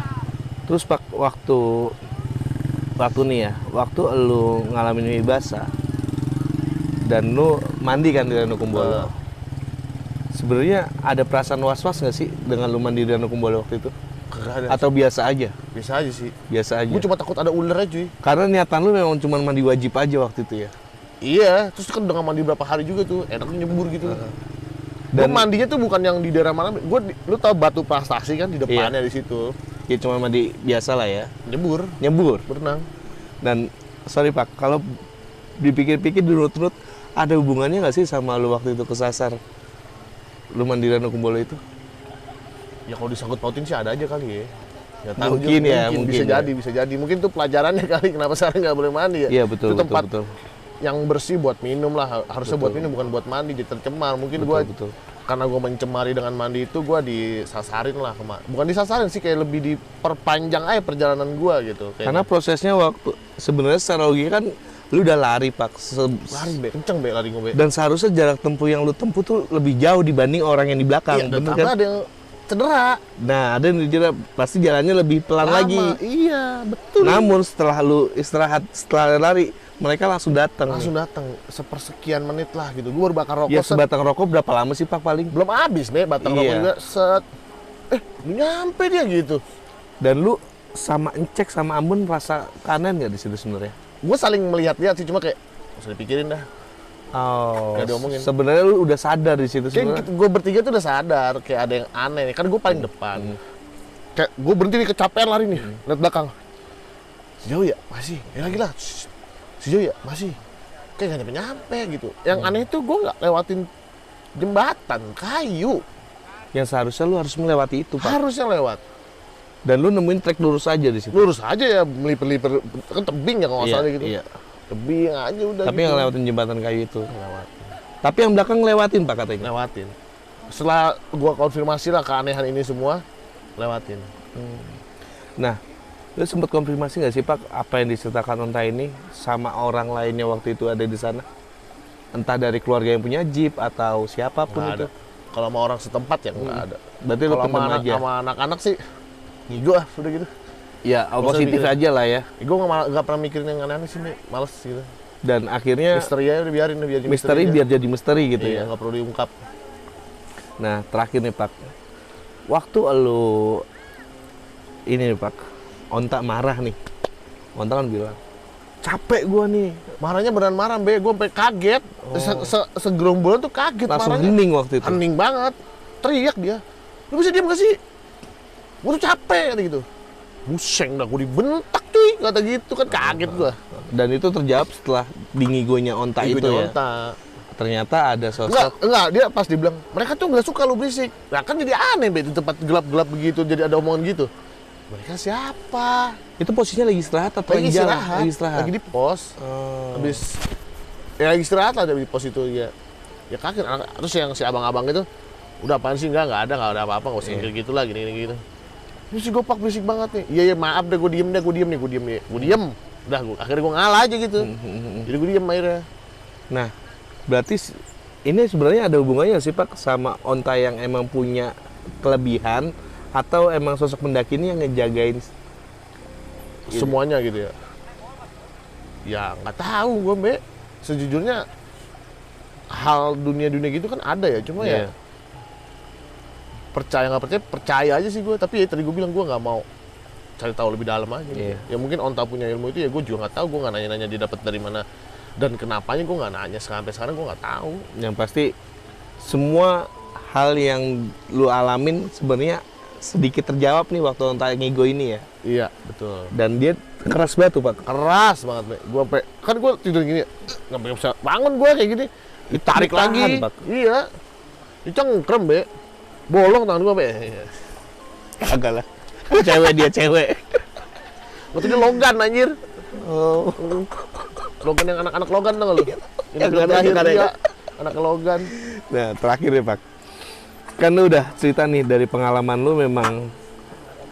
terus Pak waktu nih ya, waktu lu ngalamin mimpi basah dan lu mandi kan di Danau Kumbolo. Sebenarnya ada perasaan was-was nggak sih dengan lu mandi di Danau Kumbolo waktu itu? Kagak ada. Atau biasa aja? Biasa aja sih. Biasa aja. Gue cuma takut ada ular aja, cuy. Karena niatan lu memang cuma mandi wajib aja waktu itu ya. Iya, terus kan udah nggak mandi berapa hari juga tuh, enaknya nyebur gitu. Dan Gue mandinya tuh bukan yang di daerah mana, lu tau Batu Prastasi kan di depannya di situ. ya cuma mandi biasa lah ya. Nyebur, berenang. Dan sorry Pak, kalau dipikir-pikir dirut-rut ada hubungannya nggak sih sama lu waktu itu kesasar? Lu mandi di Danau Kumbolo itu? Ya kalau disangkut pautin sih ada aja kali ya. Nggak tahu Mungkin juga, ya, bisa mungkin ya. bisa jadi. Mungkin tuh pelajarannya kali kenapa sekarang nggak boleh mandi ya. Iya betul, Itu tempat betul. yang bersih buat minum lah, harusnya Betul. buat minum bukan buat mandi, jadi tercemar. Mungkin gua Betul. karena gue mencemari dengan mandi itu gue disasarin lah bukan disasarin sih, kayak lebih diperpanjang aja perjalanan gue gitu kayaknya. Karena prosesnya waktu sebenarnya secara logika kan lu udah lari Pak. Lari Be, kenceng Be lari gue Be. Dan seharusnya jarak tempuh yang lu tempuh tuh lebih jauh dibanding orang yang di belakang, Iya, dan bener tambah kan? ada yang cedera. Nah, ada yang cedera, pasti jalannya lebih pelan Lama. lagi. Iya betul. Namun setelah lu istirahat, setelah lari, mereka langsung datang. Langsung datang sepersekian menit lah gitu. Gue baru bakar rokok. Ya sebatang rokok berapa lama sih Pak paling? Belum habis Be, batang Iya. rokok juga set. Nyampe dia gitu. Dan lu sama Encek sama Ambon rasa kanan nggak di situ sebenarnya? Gue saling melihat-lihat sih, cuma kayak nggak usah dipikirin dah. Oh, Nggak diomongin. sebenarnya lu udah sadar di situ sebenarnya. Kayak gue bertiga tuh udah sadar kayak ada yang aneh nih. Kan gue paling depan. Kayak gue berhenti nih, kecapean lari nih, lihat belakang. Sejauh ya? Masih. Ya lagi lah. Sejauh ya? Masih. Kayak nggak nyampe gitu. Yang aneh itu gue nggak lewatin jembatan kayu. Yang seharusnya lu harus melewati itu Pak. Harusnya lewat. Dan lu nemuin trek lurus aja di situ. Lurus aja ya, melipir-lipir. Kan tebing ya kalau nggak salah gitu. Iya. Tebing aja udah Tapi gitu. yang lewatin jembatan kayu itu. Lewatin. Tapi yang belakang lewatin Pak katanya. Lewatin. Setelah gue konfirmasi lah keanehan ini semua, lewatin. Nah, lu sempat konfirmasi nggak sih Pak apa yang diceritakan Onta ini sama orang lainnya waktu itu ada di sana? Entah dari keluarga yang punya jeep atau siapapun Nggak itu. ada. Kalau sama orang setempat ya nggak ada. Berarti lu Kalau sama, pendem aja. sama anak-anak sih, ngigo ah, udah gitu. Ya, positif mikir. aja lah ya. Gue nggak pernah mikirin yang aneh-aneh sih, Nek. Males gitu. Dan akhirnya Misteri aja udah biarin, biar jadi misteri aja. biar jadi misteri gitu Iya, ya. nggak perlu diungkap. Nah, terakhir nih Pak. Waktu lu ini nih Pak, Onta marah nih. Onta kan bilang, capek gua nih. Marahnya beneran marah, Be. Gue sampai kaget. Segerombolan tuh kaget Langsung marahnya. hening waktu itu. Hening banget. Teriak dia. Lu bisa diam gak sih? Gue tuh capek, kata gitu. Buseng dah, gue dibentak cuy. Kata gitu kan, kaget gue. Dan itu terjawab setelah dingigonya Onta itu ya. Ternyata ada sosok. Enggak, dia pas dibilang, mereka tuh nggak suka lu berisik. Nah kan jadi aneh, Be, di tempat gelap-gelap begitu, jadi ada omongan gitu. Mereka siapa? Itu posisinya lagi istirahat atau lagi jalan? Lagi istirahat. Lagi di pos. Oh. Habis ya lagi istirahat lah di pos itu ya. Ya kaget. Terus yang si abang-abang itu, udah apaan sih, enggak ada apa-apa, nggak usah gitu lah, gini gitu. Terus si Gopak berisik banget nih. Iya maaf deh, gue diem nih. Gue diem. Udah, akhirnya gue ngalah aja gitu. Jadi gue diem akhirnya. Nah, berarti ini sebenarnya ada hubungannya sih Pak sama Onta yang emang punya kelebihan atau emang sosok pendaki ini yang ngejagain Semuanya gitu ya. Ya nggak tahu gue, Be. Sejujurnya hal dunia-dunia gitu kan ada ya, cuma ya percaya nggak percaya aja sih gue. Tapi ya tadi gue bilang gue nggak mau cari tahu lebih dalam aja. Iya. Ya mungkin Onta punya ilmu itu ya, gue juga nggak tahu. Gue nggak nanya-nanya dia dapat dari mana dan kenapanya, gue nggak nanya. Sampai sekarang gue nggak tahu. Yang pasti semua hal yang lu alamin sebenarnya sedikit terjawab nih waktu Onta ngigo ini ya. Iya betul. Dan dia Keras batu, Pak. Keras banget, Be. Kan gue tidur gini, nggak bisa bangun gue kayak gini. Ditarik Ditahan, lagi. Pak. Iya. Dicengkrem, Be. Bolong tangan gue, Be. Kagak lah. Cewek dia cewek. Waktu dia logan, anjir. Oh. Logan yang anak-anak logan tau gak lu? Yang film ada- terakhir yang ada- dia, anak logan. Nah, terakhir ya, Pak. Kan lu udah cerita nih dari pengalaman lu memang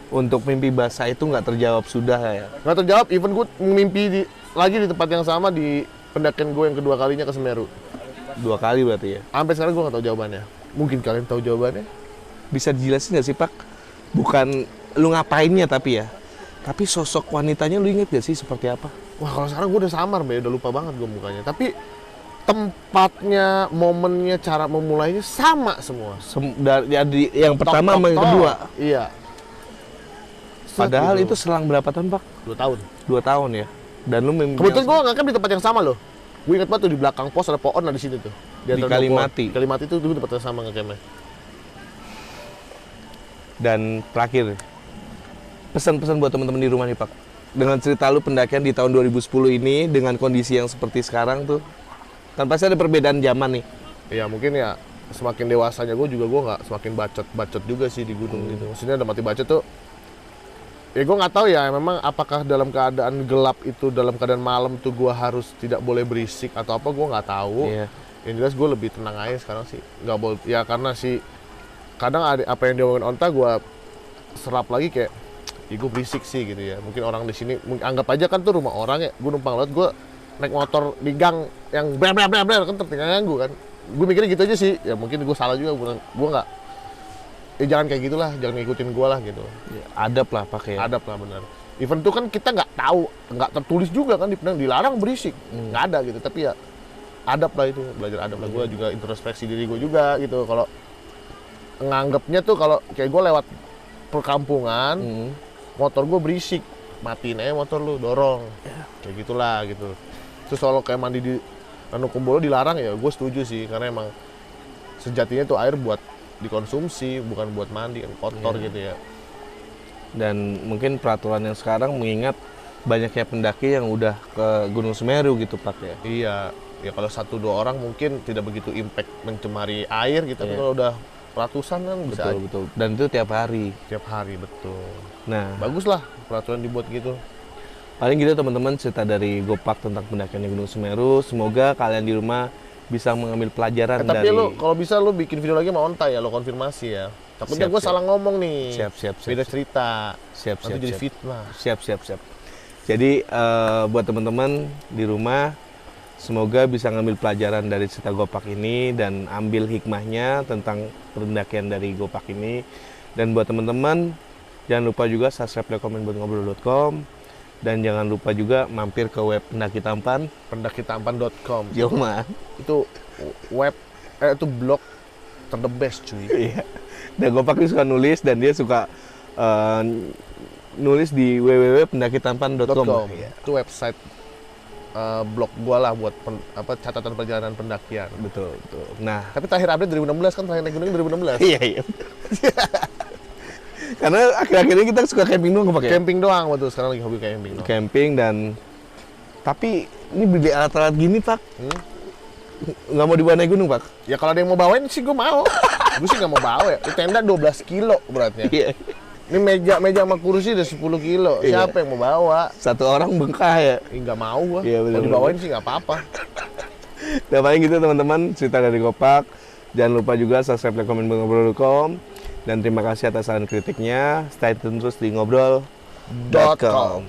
untuk mimpi basah itu nggak terjawab sudah ya. Nggak terjawab, even gue mimpi lagi di tempat yang sama di pendakian gue yang kedua kalinya ke Semeru. 2 kali berarti ya. Sampai sekarang gue nggak tahu jawabannya. Mungkin kalian tahu jawabannya? Bisa dijelasin nggak sih, Pak? Bukan lu ngapainnya tapi ya. Tapi sosok wanitanya lu inget gak sih seperti apa? Wah, kalau sekarang gue udah samar, Be. Udah lupa banget gue mukanya. Tapi tempatnya, momennya, cara memulainya sama semua. Dari yang pertama sama yang Tok. kedua. Iya. Padahal Gitu. itu selang berapa tahun, Pak? 2 tahun. 2 tahun ya. Dan lu mimpi Kebetulan gue ngangkat di tempat yang sama loh. Gue ingat banget tuh di belakang pos ada pohon, ada di situ tuh. Di antara Kalimati. pohon. Kalimati itu dulu tempat yang sama ngekemnya. Dan terakhir, pesan-pesan buat teman-teman di rumah nih, Pak. Dengan cerita lu pendakian di tahun 2010 ini dengan kondisi yang seperti sekarang tuh, kan pasti ada perbedaan zaman nih. Ya mungkin ya semakin dewasanya gue nggak semakin bacot juga sih di gunung gitu. Maksudnya ada mati bacot tuh. Ya gue nggak tahu ya memang apakah dalam keadaan gelap itu, dalam keadaan malam tuh gue harus tidak boleh berisik atau apa, gue nggak tahu. Iya. Yang jelas gue lebih tenang aja sekarang sih. Nggak boleh ya, karena sih kadang ada apa yang diomongin onta gue serap lagi kayak ya gue berisik sih gitu ya. Mungkin orang di sini anggap aja kan tuh rumah orang ya. Gue numpang laut, gue naik motor di gang yang bler kan tertinggal ganggu kan. Gue mikirnya gitu aja sih. Ya mungkin gue salah juga, gue nggak. Ya jangan kayak gitulah, jangan ngikutin gue lah gitu. Ya, adab lah pakai. Adab lah benar. Event tuh kan kita nggak tahu, nggak tertulis juga kan di Penang, dilarang berisik, nggak ada gitu. Tapi ya adab lah itu, belajar adab lah. Gue juga introspeksi diri gue juga gitu. Kalau nganggapnya tuh kalau kayak gue lewat perkampungan, motor gue berisik, matiin aja motor lu, dorong, kayak gitulah gitu. Terus kalau kayak mandi di Ranu Kumbolo dilarang ya, gue setuju sih karena emang sejatinya tuh air buat dikonsumsi, bukan buat mandi kan kotor gitu ya. Dan mungkin peraturan yang sekarang mengingat banyaknya pendaki yang udah ke Gunung Semeru gitu, Pak ya. Iya, ya kalau 1-2 orang mungkin tidak begitu impact mencemari air gitu, tapi kalau udah ratusan kan bisa Betul, aja. betul. Dan itu tiap hari. Tiap hari, betul. Nah, Bagus lah peraturan dibuat gitu. paling gitu teman-teman cerita dari Gopak tentang pendakian di Gunung Semeru. Semoga kalian di rumah bisa mengambil pelajaran Tapi dari... lo kalau bisa lo bikin video lagi sama Onta ya, lo konfirmasi ya. Takutnya Siap, gue siap. salah ngomong nih. Siap, siap, siap, Beda siap. cerita. Siap, Nanti siap, jadi siap. fitnah. Siap. Jadi buat teman-teman di rumah, semoga bisa ngambil pelajaran dari cerita Gopak ini dan ambil hikmahnya tentang pendakian dari Gopak ini. Dan buat teman-teman, jangan lupa juga subscribe, like, komen buat ngobrol.com. Dan jangan lupa juga mampir ke web Pendaki Tampan. Pendakitampan.com. Joma. Itu web, itu blog ter the best cuy. Iya. Dan Gopak ini suka nulis dan dia suka nulis di www.pendakitampan.com. Iya. Itu website blog gua lah buat catatan perjalanan pendakian. Betul, betul. Nah, Tapi terakhir update 2016 kan, terakhir naik gunung 2016. iya. Karena akhir-akhir ini kita suka camping doang pakai. Camping doang waktu sekarang lagi hobi camping doang. Camping dan tapi ini beli alat-alat gini, Pak. Nggak mau dibawa naik gunung, Pak. Ya kalau ada yang mau bawain sih gue mau. Gue sih nggak mau bawa ya. Itu tenda 12 kilo beratnya. Iya. Ini meja sama kursi udah 10 kilo. Iya. Siapa yang mau bawa? Satu orang bengkah ya. Nggak mau gua. Iya, bener, Kalau dibawain sih nggak apa-apa. Nah, paling gitu teman-teman, cerita dari Gopak. Jangan lupa juga subscribe, like, komen, ngobrol.com. Dan terima kasih atas saran kritiknya. Stay tune terus di ngobrol.com.